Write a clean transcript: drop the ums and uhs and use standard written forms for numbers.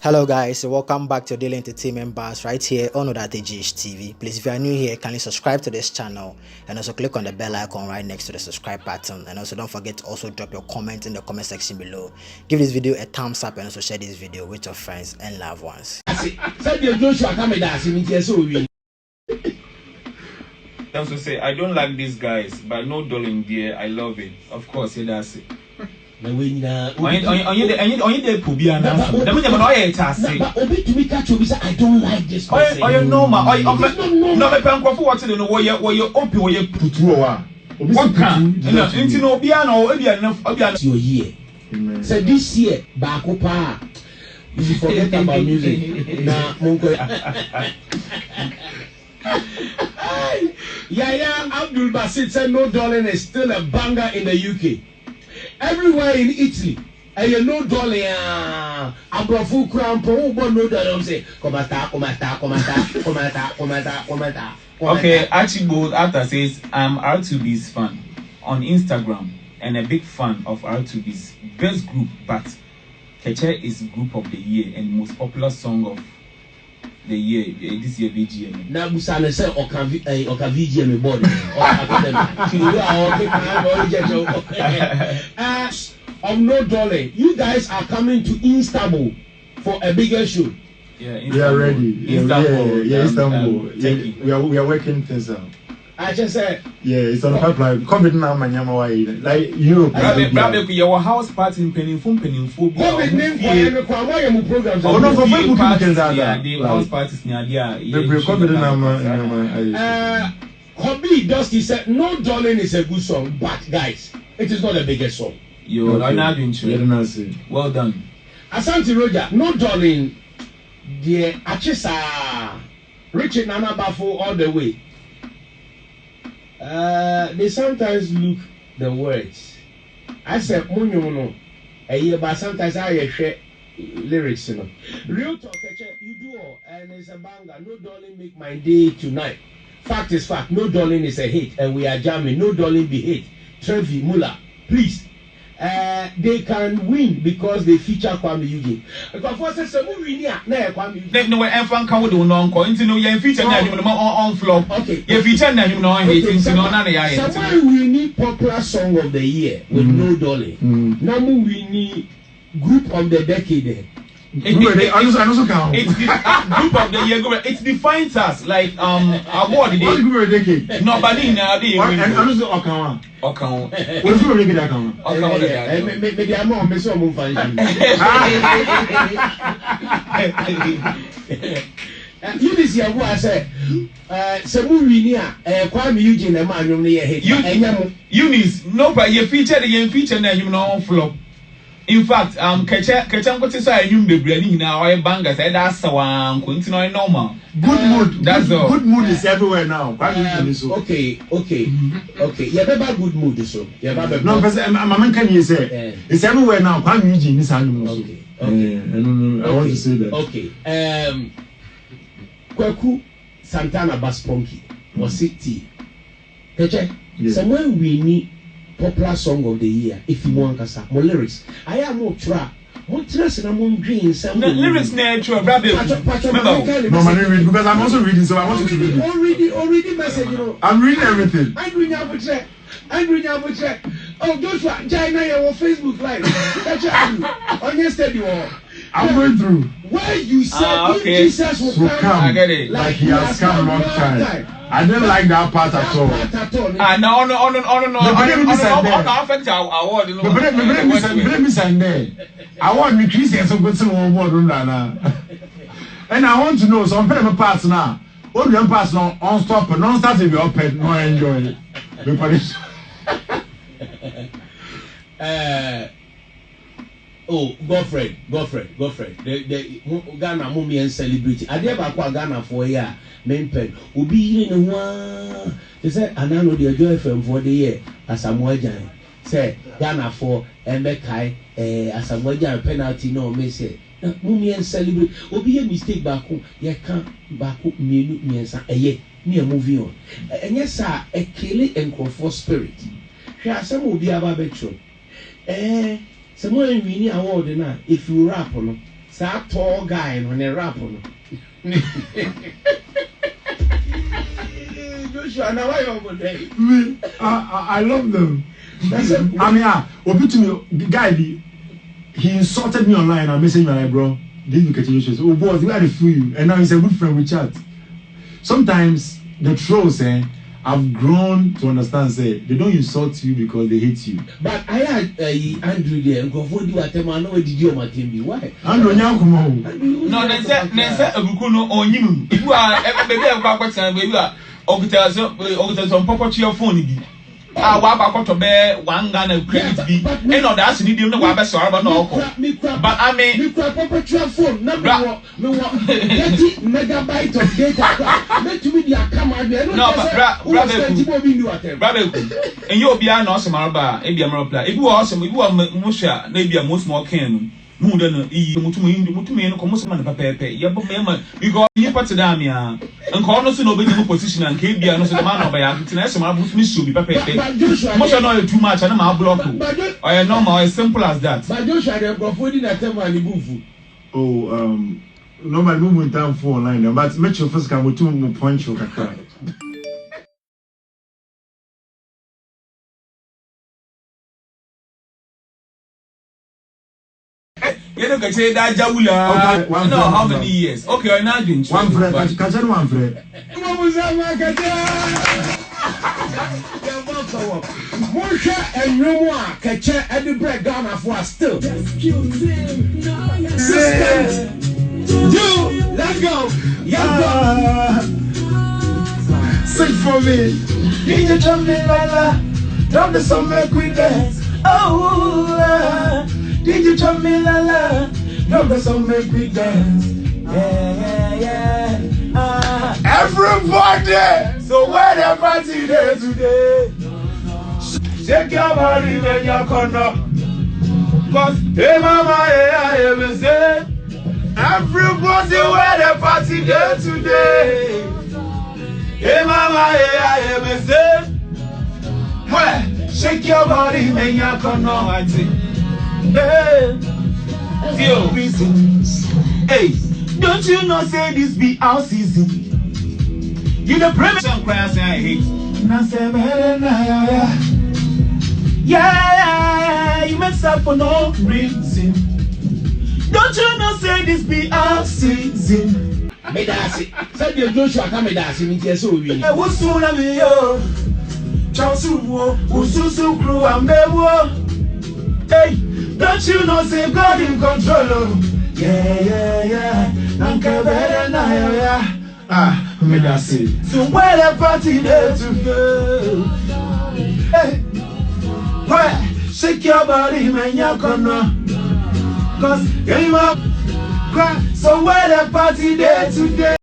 Hello guys, welcome back to Daily Entertainment Bars right here on GH TV. Please, if you are new here, kindly subscribe to this channel and also click on the bell icon right next to the subscribe button. And also don't forget to also drop your comment in the comment section below. Give this video a thumbs up and also share this video with your friends and loved ones. Also say I don't like these guys, but no darling dear, I love it. Of course, yeah, that's it. Na we na onye dey pobia na dem dey no oye chase but obi to me catch obi say I don't like this person oye normal no me pen kwofo what no wo ye open wo ye putu o wa obi say nti no obi na obi na your year say this year back pa you forget about music na monko Yaya Abdul Basit said no darling is still a banger in the UK. Everywhere in Italy, and you know, darling, Abrafu Crampo, but no darling, say, Comata. Okay, Archibald after says, I'm R2B's fan on Instagram and a big fan of R2B's best group, but Keche is group of the year and most popular song of the year, this year VGM. Now, Busana said, Oka VGM body. I'm no darling. You guys are coming to Istanbul for a bigger show. Yeah, we are ready. Istanbul. Istanbul. We are working things out. I just said, yeah, it's on the pipeline. COVID now, Manyama, like Europe. Your house party in Penifum. COVID name for every program. Oh, no, for people can yeah, the house parties near there. The COVID now, Hobby Dusty said, no darling is a good song, but guys, it is not the biggest song. You're not doing true. Well done. Asante Roger, no darling, dear Achisa, Richard Nana Bafo all the way. They sometimes look the words. I said, Munyono, a year, but sometimes I share lyrics. You know, real talk, you do all, and it's a banger. No darling, make my day tonight. Fact is fact, no darling is a hit, and we are jamming. No darling be hit. Trevi Mula, please. They can win because they feature Kwame Eugene. Because for say some win here, na Kwame Eugene. No, everyone can do no nko. Inti no you feature na you on flop. Okay. You feature na you no on hit. Inti no na ya hit. Someone we need popular song of the year with no dolly. Now we need group of the decade. It's the group of the year. It defines us like award the what group of the decade? No, but in and also Okawa. What's group of the decade? Maybe I'm on Miss Omunfan. You this year, what I said, Samuria, Kwame Eugene, and man, you Eunice, no, but you feature the young feature, and you know, flop. In fact, Keche what is a new baby now, or bangers, and that's one continue normal. Good mood, that's all. Good mood is everywhere now. Okay. You have a good mood, so. No, but my man can you say it's everywhere now. Kwame Eugene is animal. Okay. I want to say that. Okay. Kwaku Santana Basponki was city. Keche, somewhere we need popular song of the year if you want kasa more lyrics I am more trap more trust and more dreams some lyrics nature brother no man read because I'm also reading so I want you to read already message you know I'm reading everything Andrew Nyabuche oh Joshua China your Facebook live catch up on yesterday I'm going through where you said Jesus will come I get it like he has come long time. I didn't like that part at all. No. Affect our award. I want me Christians to go to award. And I want to know some parts now. All the parts now on stop and non start to be open, no enjoy it. Oh, Godfrey. The Ghana mummy and celebrity. I never quite Ghana for a year. Men pen. Ubi in one. They said, and I know the joy film for the year. As a Mojan. Say, Ghana for Mbekai. As a Mojan penalty. No, me say. Mummy and celebrity. Ubi a mistake back home. You can't back up me. Me and a year. Me a movie on. And yes, sir, a killing and comfort spirit. asɛm obi aba betro someone winning award na if you rap no sa tall guy no ne rap no Joshua, now why you over there? I love them. I mean, obi to me, the guy, he insulted me online. I messaged me like, bro, this is Keche. Oh, boss, we had to fool you. And now he's a good friend, we chat. Sometimes the trolls, I've grown to understand, say, they don't insult you because they hate you. But I had Andrew there, and go for you at them, I know what did you my team be. Why? Andrew, now come on. No, they said, a bukuno on you. If you are baby, I'm back, baby, some property of phone. I walk to bear one gun of credit be. And not that's need you know what best or no. But I mean, property of phone, number 30 megabyte of data. Let me be a camera. No, but brother, and you'll be an awesome arba, maybe a reply. If you are awesome, if you are Musha, maybe a most more can. More than you almost man paper. You because you put it down here and call us no better position and keep the man of a international Muslim should be paper. Much annoy too much and I'm a block. I am normal, as simple as that. But Joshua, they're going to tell me move. Oh, no, my movement time for online, but make your first come to point your car. You know, say that Jawula. No, how many years? Okay, I'm not doing one friend. One friend. Moshe and Noah, Keche, and the bread Ghana for still. Let's go. Sing for me. DJ Chamilala, drop the song make we dance. Oh, DJ Chamilala, drop the song make we dance. Yeah. Everybody, so where the party there today? Shake your body when you're corner. Cause hey mama, hey, I say. Everybody, where the party there today? Hey mama, hey, I say. Well, shake your body when you're corner. Hey, feel reasons. Hey, don't you know say this be our season? You the premise and cry say I hate. Yeah, you mess up for no reason. Don't you know say this be our season? Medasi, said the Joshua come medasi, me tell so we. I was soon a me yo. Chansu wo, ususu crew and bebo. Hey, don't you know say God in control? Yeah. Nanka better na ya. Ah, medasi. So where the party there to go? Hey, well, shake your body, man, you're gonna. Cause game up, cry. So where the party there today?